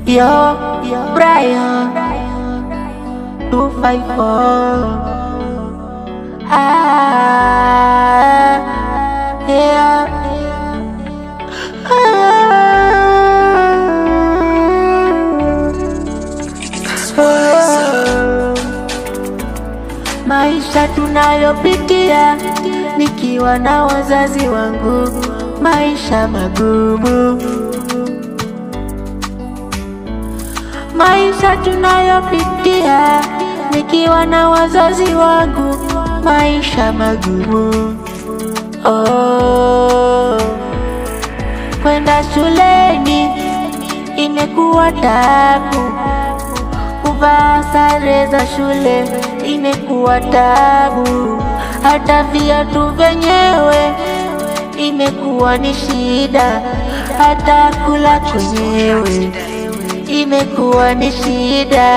Yo, Brian 254. Yeah. Maisha tunayopitia nikiwa na wazazi wangu, maisha magumu. Maisha tunayopitia nikiwa na wazazi wangu, maisha magumu. Kwenda shuleni imekuwa tabu, kuvaa sare za shule imekuwa tabu, hata viatu vyenyewe imekuwa ni shida, hata kula kwenyewe imekuwa ni shida.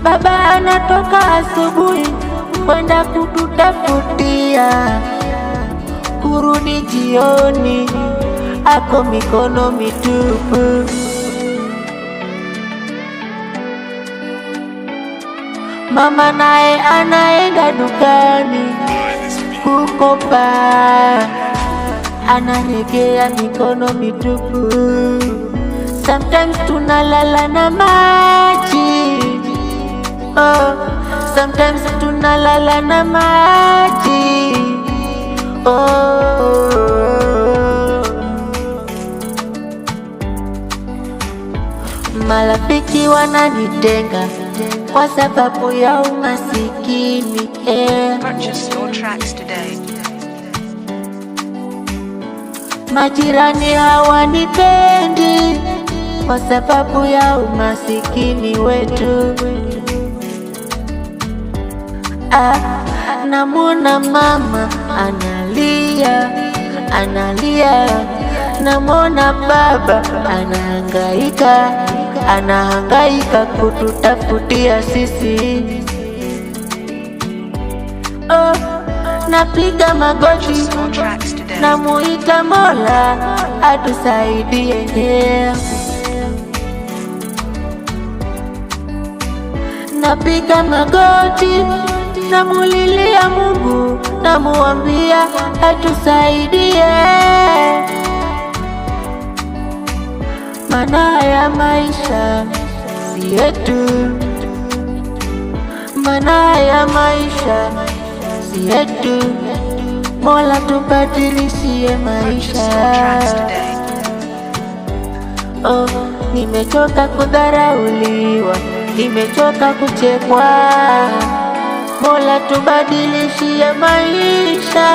Baba anatoka asubuhi kwenda kututafutia, kurudi jioni ako mikono mitupu. Mama naye anaenda dukani kukopa, anarejea mikono mitupu. Sometimes tunalala na maji, sometimes tunalala na maji. Marafiki wananitenga kwa sababu ya umasikini. Purchase your tracks today. Majirani hawanipendi kwa sababu ya umasikini wetu. Namwona mama analia, namwona baba anahangaika kututafutia sisi. Napiga magoti, namuita Mola atusaidie. Napiga magoti, namulilia Mungu, namuambia atusaidie. Maana ya maisha si yetu, maana ya maisha si yetu. Mola tubadilishie maisha. Nimechoka kudharauliwa, nimechoka kuchekwa. Mola tubadilishie maisha.